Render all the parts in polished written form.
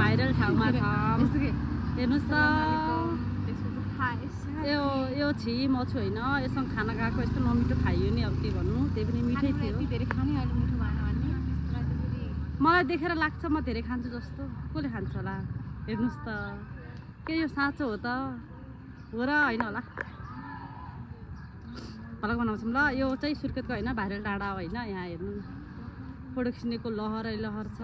viral ठाउँमा ठाउँ हेर्नुहोस् त यो छि म छु होइन योसँग खाना गएको यस्तो नमिठो खाइयो नि अब के भन्नु त्यही पनि मिठै थियो मलाई देखेर लाग्छ म धेरै खान्छु जस्तो कसले खान्छ होला हेर्नुहोस् त के यो साँचो हो त हो र होइन होला भलक बनाउँछौँ ल यो चाहिँ सुर्खेतको होइन भाइरल डाँडा होइन यहाँ हेर्नु फोटो खिच्नेको लहरै लहर छ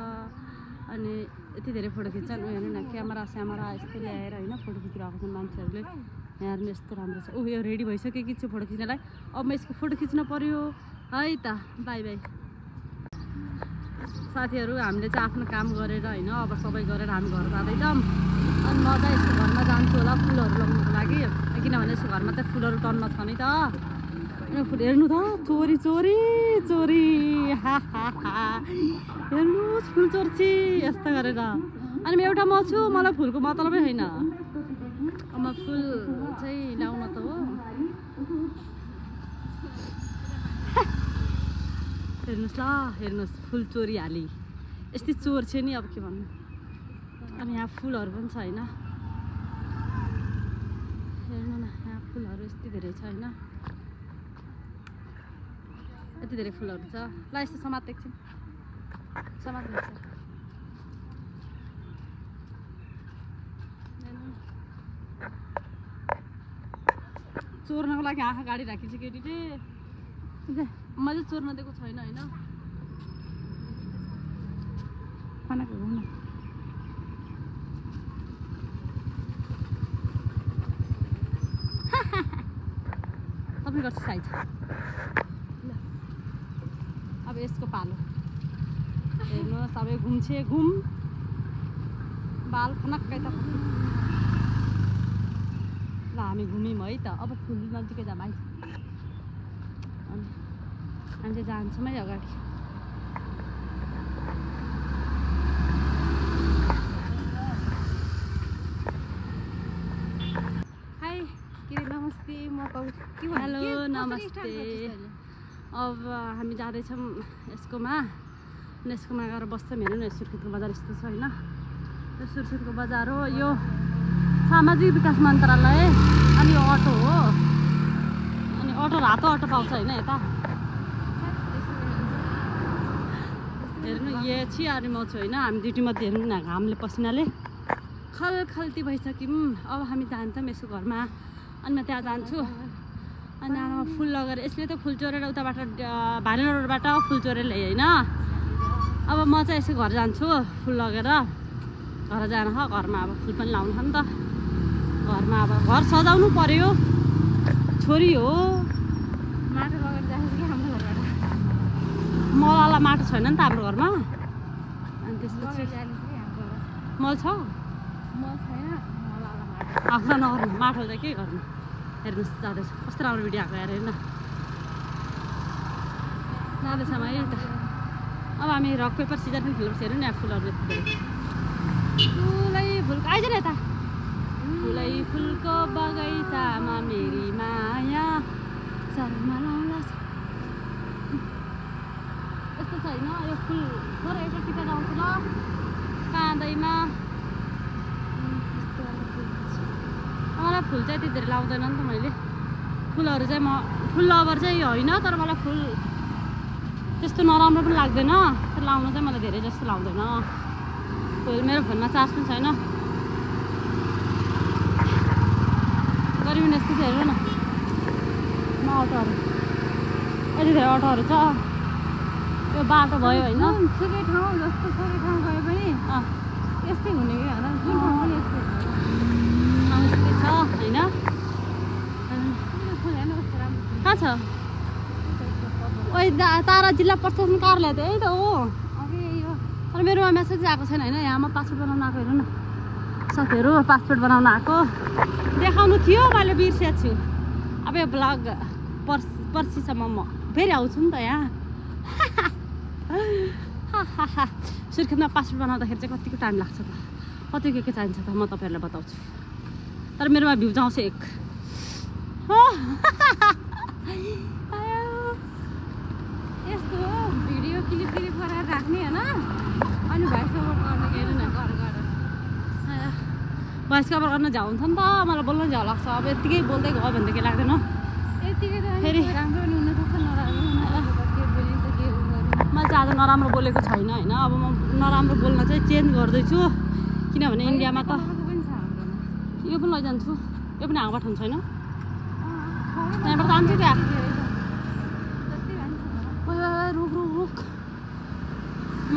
अनि यति धेरै फोटो खिच्छन् हेर्नु न क्यामेरा स्यामेरा यस्तो ल्याएर होइन फोटो खिचिरहेको छन् मान्छेहरूले यहाँ हेर्नु यस्तो राम्रो छ यो रेडी भइसक्यो कि छु फोटो खिच्नलाई अब म यसको फोटो खिच्न पर्यो है त बाई बाई साथीहरू हामीले चाहिँ आफ्नो काम गरेर होइन अब सबै गरेर हामी घर जाँदैछौँ अनि म चाहिँ यसको घरमा जान्छु होला फुलहरू लगाउनुको लागि किनभने यसको घरमा चाहिँ फुलहरू टन्न छ नि त फुल हेर्नु त चोरी चोरी चोरी हेर्नुहोस् फुल चोर्ची यस्तो गरेर अनि म एउटा म छु मलाई फुलको मतलबै होइन अब फुल चाहिँ ल्याउन त हो हेर्नुहोस् ल हेर्नुहोस् फुल चोरी हाली यस्तै चोर छ नि अब के भन्नु अनि यहाँ फुलहरू पनि छ होइन हेर्नु न यहाँ फुलहरू यति धेरै छ होइन यति धेरै फुलहरू छ ल यस्तो समात एकछिन समात चोर्नको लागि आँखा गाडी राखिन्छ केटीले मैले चोर्न दिएको छैन होइन खानाको हो न तपाईँ गर्छ साइज ल अब यसको पालो हेर्नुहोस् अब घुम्छे घुम बाल खनक्कै त ल हामी घुम्यौँ है त अब फुल नजिकै जाऊँ है अनि हामी चाहिँ जान्छौँ है अगाडि हाई के नमस्ते म हेलो नमस्ते अब हामी जाँदैछौँ यसकोमा गएर बस्छौँ हेर्नु न सुर्खेतको बजार यस्तो छ होइन यो सुर्खेतको बजार हो यो सामाजिक विकास मन्त्रालय अनि यो अटो हो अनि अटो रातो अटो पाउँछ होइन यता हेर्नु यो छि अनि म छु होइन हामी ड्युटीमध्ये हेर्नु न घामले पसिनाले खल्ती भइसक्यौँ अब हामी जान्छौँ यसको घरमा अनि म त्यहाँ जान्छु अनि आमा फुल लगेर यसले त फुल चोरेर उताबाट भाइरल रोडबाट फुल चोरेर ल्याएँ होइन अब म चाहिँ यसो घर जान्छु फुल लगेर घर जान घरमा अब फुल पनि लाउनु छ नि त घरमा अब घर सजाउनु पर्यो छोरी हो माटो लगेर जान्छ कि हाम्रो घरबाट मलवाला माटो छैन नि त हाम्रो घरमा अनि त्यसपछि मल छ मल छैन मलवाला माटो आफ्नो नगर्नु माटो चाहिँ के गर्नु हेर्नुहोस् जाँदैछ कस्तो राम्रो भिडियो आएको हेर हेर्न जाँदैछौँ है त अब हामी रक पेपर सिजन पनि खेल्नुपर्छ हेर्नु नि यहाँ फुलहरू फुलै फुलको आइज न यता फुलै फुलको बगैँचामा मेरी माया शर्मा लाउला यस्तो छ होइन यो फुल थोरै एउटा टिपेर आउँछु ल काँदैमा मलाई फुल चाहिँ त्यति धेरै लाउँदैन नि त मैले फुलहरू चाहिँ म फुल लभर चाहिँ होइन तर मलाई फुल त्यस्तो नराम्रो पनि लाग्दैन तर लाउनु चाहिँ मलाई धेरै जस्तो लाउँदैन मेरो फोनमा चार्ज पनि छैन गरिबन यस्तो चाहिँ हेर्नु न अटोहरू यति धेरै अटोहरू छ यो बाटो भयो होइन सुकै ठाउँ जस्तो सुकै ठाउँ गयो पनि यस्तै हुने कि होइन जुन ठाउँ पनि यस्तै यस्तै छ होइन कहाँ छ ओइ तारा जिल्ला प्रशासन कार्यालय त यही त हो तर मेरोमा मेसेज आएको छैन होइन यहाँ म पासपोर्ट बनाउन आएको हेर्नु न साथीहरू पासपोर्ट बनाउन आएको देखाउनु थियो मैले बिर्सेको छु अब यो ब्लग पर्सिसम्म म फेरि आउँछु नि त यहाँ सुर्खेतमा पासपोर्ट बनाउँदाखेरि चाहिँ कतिको टाइम लाग्छ त कति के चाहिन्छ त म तपाईँहरूलाई बताउँछु तर मेरोमा भ्यू आउँछ एक यस्तो भिडियो क्लिप गरेर राख्ने होइन अनि भाइ सपोर्ट गर्ने हेर्नु न घर भोइस कभर गर्न झ्याउ हुन्छ नि त मलाई बोल्न झ्याउ लाग्छ अब यत्तिकै बोल्दै गयो भने त के लाग्दैन फेरि मैले चाहिँ आज नराम्रो बोलेको छैन होइन अब म नराम्रो बोल्न चाहिँ चेन्ज गर्दैछु किनभने इन्डियामा त यो पनि लैजान्छु यो पनि हाँगबाट हुन्छ होइन यहाँबाट जान्छु त्यहाँ रुख रुख रुख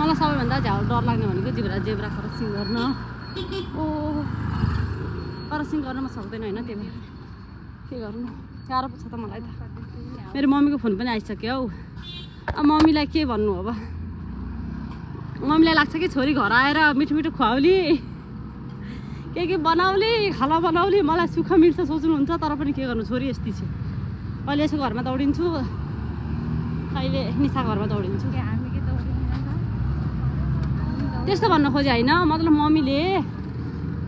मलाई सबैभन्दा झ्याउ डर लाग्ने भनेको जेब्रा क्रसिङ गर्न ओ क्रसिङ गर्न म सक्दैन होइन त्यही भएर के गर्नु गाह्रो पर्छ त मलाई त मेरो मम्मीको फोन पनि आइसक्यो हौ अब मम्मीलाई के भन्नु अब मम्मीलाई लाग्छ कि छोरी घर आएर मिठो मिठो खुवाउली के बनाउली खाना बनाउली मलाई सुख मिल्छ सोच्नुहुन्छ तर पनि के गर्नु छोरी यस्तै छ कहिले यसो घरमा दौडिन्छु कहिले निशा घरमा दौडिन्छु त्यस्तो भन्न खोजे होइन मतलब मम्मीले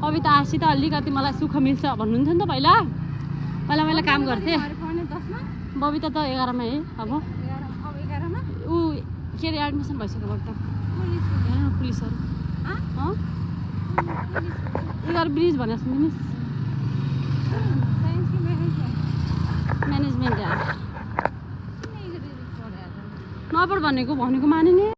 कविता आसी त अलिकति मलाई सुख मिल्छ भन्नुहुन्थ्यो नि त पहिला मैले काम गर्थेँ बबिता त 11 मा है अब ऊ के अरे एडमिसन भइसक्यो बबिता हेर्नु पुलिसहरू 11 ब्रिज भनेको छु मिस म्यानेजमेन्ट यार नपढ भनेको माने नि